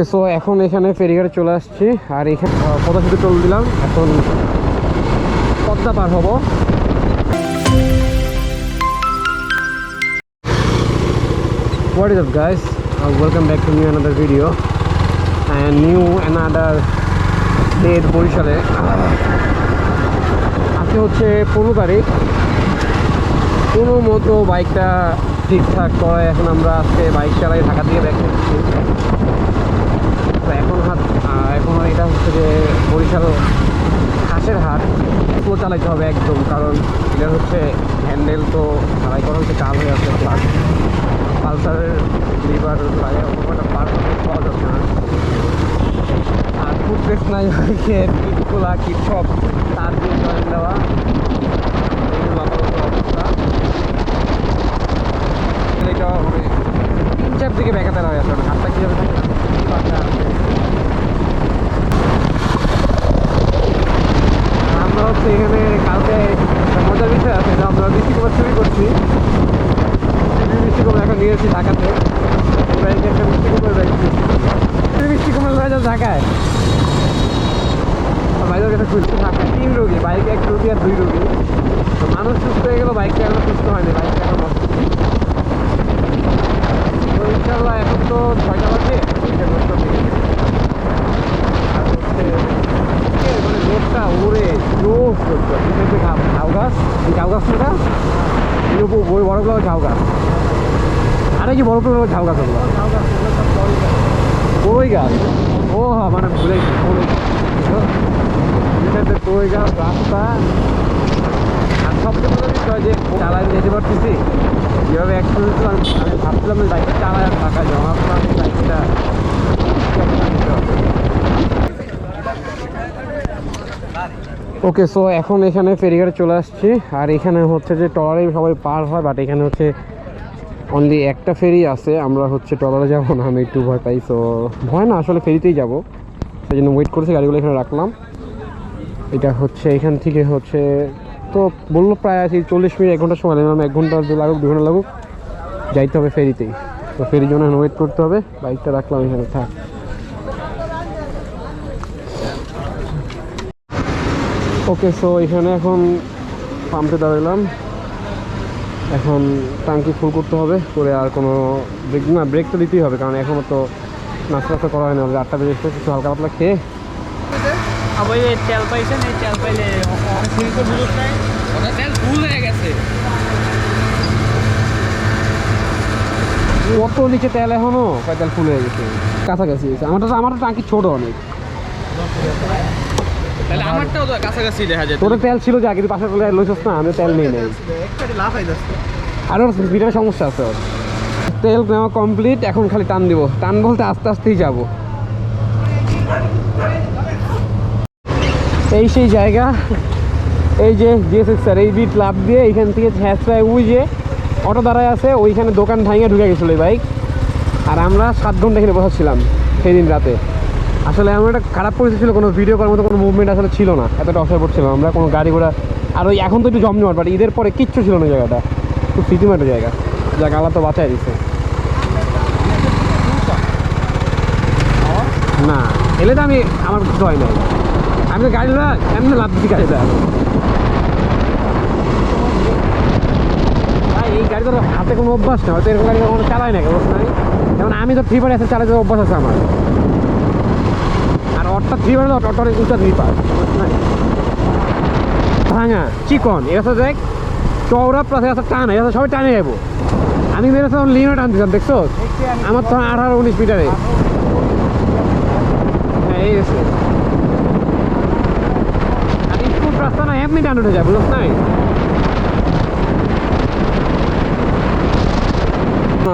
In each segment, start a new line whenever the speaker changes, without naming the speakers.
So এখন এখানে ফেরিঘাটে চলে আসছি আর এখানে পদ্মা সেতু চলে দিলাম, এখন পদ্মা পার হব। What is up guys, welcome back to new another video and new another day বরিশালে। আজকে হচ্ছে 15 তারিখ। কোনো মতো বাইকটা ঠিকঠাক করে এখন আমরা আজকে বাইক চালাই ঢাকা দিয়ে ব্যাক করছি। তো এখন এটা হচ্ছে যে বরিশাল হাঁসের হাট, স্লো চালাইতে হবে একদম, কারণ এটা হচ্ছে হ্যান্ডেল তো ঢালাই করা হচ্ছে কাল হয়ে আছে, প্লাস পালসারের লিভার লাগে ওটা পার পাওয়া যাচ্ছে না। আর ফুটপ্রেস নাই বাইকে, কিট খোলা কিট সব তার দিয়ে জয়েন দেওয়া, এইগুলো আপাতত অবস্থা। এটা মানে 3-4 দিকে ব্যাকাতে হয় আসলে হাতটা কীভাবে থাকে। আমরা হচ্ছে এখানে কালকে মজার বিষয় আছে যে আমরা বৃষ্টি কমার চুরি করছি, বৃষ্টি কমে এখন নিয়ে এসেছি ঢাকাতে। বাইকে একটা বৃষ্টি কমের বাইক, বৃষ্টি কমের বাইরে ঢাকায় বাইরের কাছে খুঁজছে ঢাকায় 3 রোগী, বাইকে 1 রোগী আর 2 রোগী। তো মানুষ সুস্থ হয়ে গেল, বাইকটা এখন সুস্থ হয়নি, বাইকটা এখন নষ্ট। তো ইনশাল্লাহ এখন তো 6টা বাজে, আর হচ্ছে মানে রোডটা উড়ে জোস ঝাউ গাছ, ঝাউ গাছ না বই বড়গুলো ঝাউ গাছ, আরে কি বড়গুলো ঝাউ গাছ, ওগুলো বড়ই গাছ। ও হ্যাঁ মানে ভুলে বড়ই গাছ রাস্তা। আর সবচেয়ে বড় বিষয় যে চালাই যেতে পারতেছি যেভাবে অ্যাক্সিডেন্ট, আমি ভাবছিলাম বাইকটা চালাই আর ঢাকা জমা করলাম বাইকটা। ওকে, সো এখন এখানে ফেরিঘাটে চলে আসছি আর এখানে হচ্ছে যে ট্রলারে সবাই পার হয়, বাট এখানে হচ্ছে অনলি একটা ফেরি আছে। আমরা হচ্ছে ট্রলারে যাবো না, আমি একটু ভয় পাই। সো ভয় না, আসলে ফেরিতেই যাবো, সেই জন্য ওয়েট করছি, গাড়িগুলো এখানে রাখলাম। এটা হচ্ছে এখান থেকে হচ্ছে তো বললো প্রায় আছে 40 মিনিট 1 ঘন্টা সময় লাগবে, 1 ঘন্টা লাগুক 2 ঘন্টা লাগুক, যাইতে হবে ফেরিতেই। তো ফেরির জন্য এখন ওয়েট করতে হবে, বাইকটা রাখলাম এখানে থাক। ওকে, সো এখানে এখন পাম্পে দাঁড়ালাম, এখন ট্যাঙ্কি ফুল করতে হবে, করে আর কোনো ব্রেক তো দিতেই হবে, কারণ এখনও তো নাস্তা করা হয় না। 8টা বেজে এসে কিছু হালকা পাতলা খেয়ে
তেল পাইছেন, এই তেল পাইলে তেল ফুল হয়ে গেছে।
অত নিচে তেল এখনো তেল ফুল হয়ে গেছে, কাছাকাছি। আমারটা টাঙ্কি ছোট অনেক,
তাহলে আমারটাও তো কাছাকাছি দেখা যায়।
তোর তেল ছিল যা, কিন্তু পাশে লইছস না, আমি তেল নেই নাই। আরও বিটার সমস্যা আছে ওর। তেল নেওয়া কমপ্লিট, এখন খালি টান দিব। টান বলতে আস্তে আস্তেই যাব। এই সেই জায়গা, এই যে জিএসএক্স স্যার, এই বিট লাভ দিয়ে এইখান থেকে হ্যাঁচড়ায় ওই যে অটো দাঁড়ায় আছে, ওইখানে দোকান ভাঙে ঢুকে গেছিলো এই বাইক। আর আমরা 7 ঘন্টা এখানে বসাচ্ছিলাম সেদিন রাতে। আসলে এমন একটা খারাপ পরিস্থিতি ছিল, কোনো ভিডিও করার মতো কোনো মুভমেন্ট আসলে ছিল না, এতটা অসহায় পড়ছিলাম আমরা, কোনো গাড়ি ঘোড়া। আর ওই এখন তো একটু জমজমাট, বাট ঈদের পরে কিচ্ছু ছিল না জায়গাটা, খুব সিটিমাটো জায়গা, যা আল্লাহ তো বাঁচাই দিচ্ছে। না এলে তো আমার কিছু হয় নাই, আমি তো গাড়ি এমনি লাভ দিচ্ছি গাড়িটা। এই গাড়ি তো হাতে কোনো অভ্যাস না, হয়তো এরকম গাড়ি কখনো চালায় না, অবস্থা নাই। যেমন আমি তো 3 বার এসে চালাতে অভ্যাস আছে আমার, আর অটটা 3 বার অটোর উঁচা 3 পার ভাঙা চিকন, এসে দেখ চওড়া প্লাস এসে টান, এসে সবাই টানে যাবো। আমি বেরোতে লিনো টানতেছিলাম, দেখছো আমার তো 18-19 মিটারে। হ্যাঁ এই এসে আর স্কুল রাস্তা না, এমনি টান উঠে যায়, বুঝছ নাই।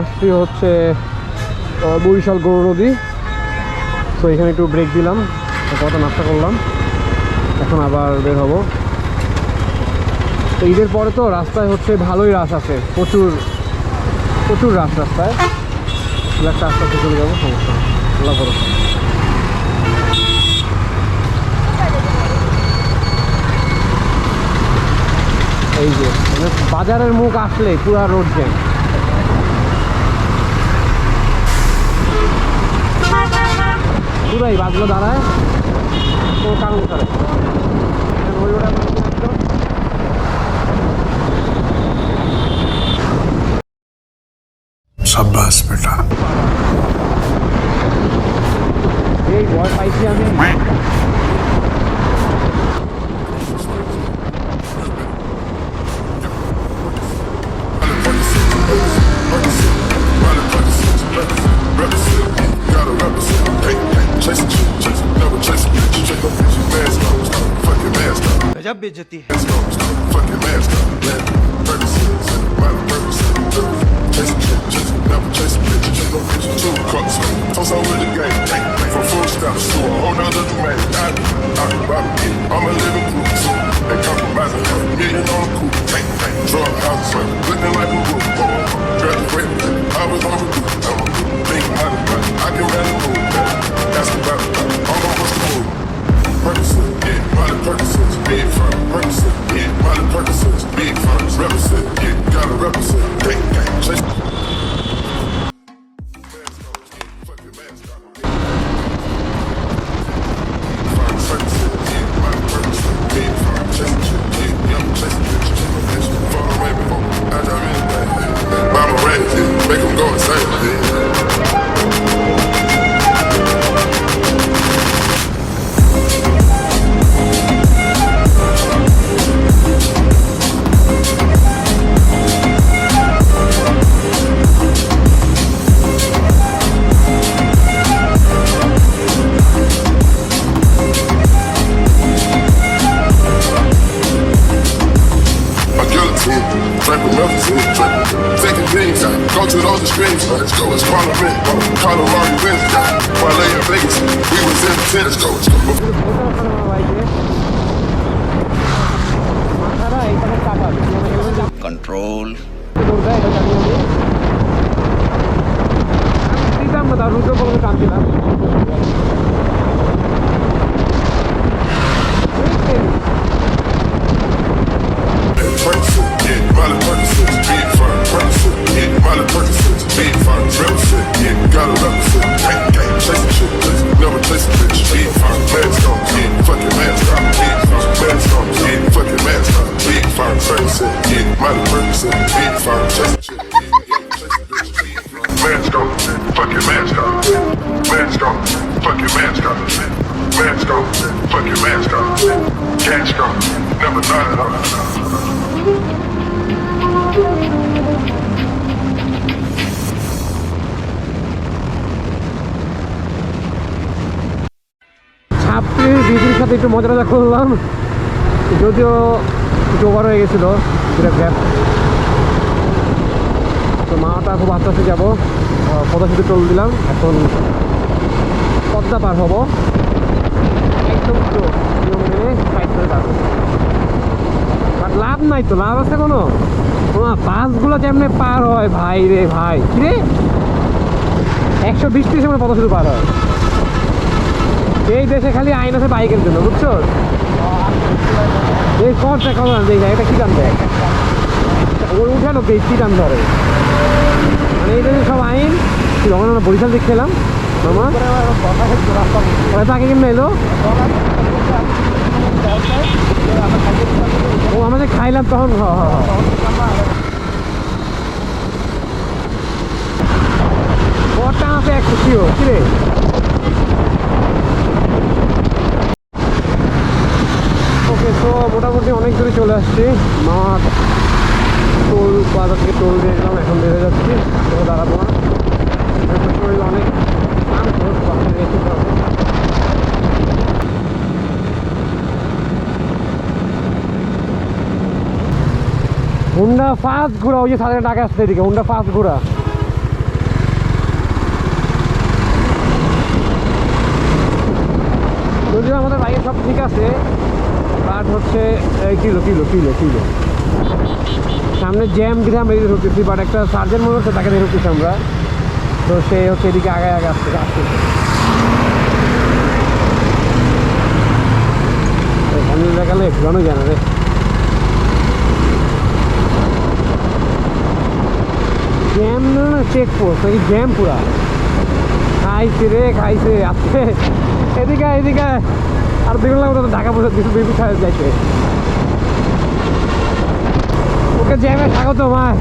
আসছি হচ্ছে বরিশাল গৌর নদী। তো এখানে একটু ব্রেক দিলাম, কত নাস্তা করলাম, এখন আবার বের হবো। তো ঈদের পরে তো রাস্তায় হচ্ছে ভালোই রাশ আছে, প্রচুর রাশ রাস্তায়। একটা আস্তে আস্তে চলে যাবো, সমস্যা আল্লাহ করো। এই যে বাজারের মুখ আসলে পুরা রোড জ্যাম। ভাই বাসগুলো দাঁড়ায় কোনো কারণ ছাড়া। ওই রোডে আমরা একদম
शाबाश बेटा।
এই ভয় পাইছি আমি।
गजब बेइज्जती है।
I'm a living proof. They compromising $1 million on a coupe. Drug houses, looking like a roof. Graduated, I was on the roof. Big money, I can run the move. Ask about it, I'm on what's the move. Percocet, yeah, Molly Percocet, big firm. Percocet, yeah, Molly Percocet, big firms. Represent, yeah, gotta represent. Gang, gang, chase. Make them go insane. My guillotine, drink with melatonin, taking beans, go to those extremes, let's go, it's Parliament, Colorado wins, parlay in Vegas, we was in the tennis, go, let's go.
Control
Percocet, yeah, Molly Percocet, big firm. Percocet, yeah, Molly Percocet, big firm. Represent, yeah, gotta represent. Gang, gang, chasing shit, never chasing bitch. Big firm, mask on, yeah, fucking mask on. Big firm, mask on, yeah, fucking mask on. Big firm, Percocet, yeah, Molly Percocet, big firm, chasing shit, yeah, chasing bitch. Big firm, mask on, fucking mask on. Mask on, fucking mask on. Mask on, fucking mask on. Cash on, never thought it on.
ছাত্রীর দিদির সাথে একটু মজা করলাম, যদিও একটু over হয়ে গেছিল গ্যাপ। তো মাটা খুব আস্তে আস্তে যাবো, পদ্মা সেতু টোল দিলাম, এখন পদ্মা পার হবো একদম নিয়ম মেনে সাইড করে পারবো। বাট লাভ নাই তো, লাভ আছে কোনো? তোমার বাসগুলো যেমনি পার হয় ভাই রে ভাই, কিরে 120-30 মানে পদ্মা সেতু পার হয়। এই দেশে খালি আইন আছে বাইকের জন্য, বুঝছো? এই কনটা কমান দেখে এটা কি দাম দেয়, ওর উঠানো কি দাম ধরে, মানে এই দেশে সব আইন। যখন আমরা বরিশাল দেখছিলাম মামা, ওরা তাকে কেমন এলো, ও আমাদের খাইলাম তখন। কটা আছে 100 কিরে। ওকে, তো মোটামুটি অনেক দূরে চলে আসছি। মাঠ টোল বাজার থেকে টোল দিয়ে গেলাম, এখন বেড়ে যাচ্ছি, তো দাঁড়াবো না। শরীর অনেক হুন্ডা ফাস্ট ঘোরা, ওই যে সাড়ে টাকা আসছে এদিকে হুন্ডা ফাস্ট ঘোরা। যদিও আমাদের বাইকে সব ঠিক আছে, বাট হচ্ছে কিলো কিলো কিলো কিলো সামনে জ্যাম দিকে আমরা এদিকে ঢুকতেছি, বাট একটা সার্জেন্ট মনে হচ্ছে তাকে দিয়ে ঢুকতেছি আমরা, তো সে হচ্ছে এদিকে আগে আগে আসতে আসছে। এখানে দেখালে ঘুরানো যায় না রে। জ্যাম না চেক পোস্ট নাকি জ্যাম পুরা, খাইছে রে খাইছে, আসছে এদিকে এদিকে আর দেখুন লাগবে তো ঢাকা পর্যন্ত কিছু বিপি খাওয়া যাইতে ওকে জ্যামে স্বাগত মায়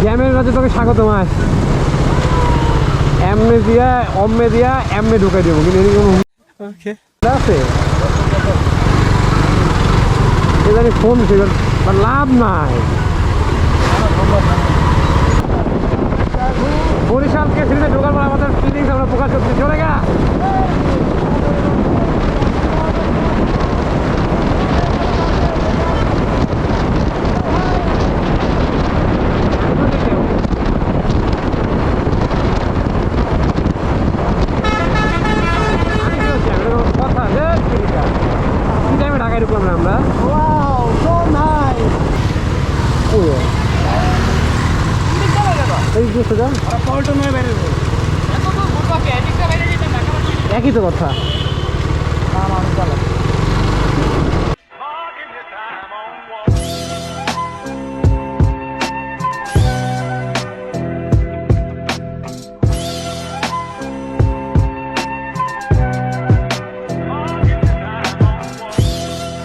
জ্যামের কাছে তোকে স্বাগত মায় এমনি দিয়া অমনে দিয়া এমনি ঢুকে দেবো কিন্তু এদিকে কোনো
ওকে
আছে এ জানি ফোন দিছে বাট লাভ নাই বরিশাল কেসরিতে ঢোকার পর আমাদের ফিলিংস আমরা প্রকাশ করছি চলে গা কথা ঢাকায় ঢুকলাম না আমরা
ওয়াও সো নাইস
এই যে সোজা
আর পল্টন হয়ে বেরিয়ে এত তো ঘুরবা কে এদিকটা বাইরে যেতে ঢাকা
একই তো কথা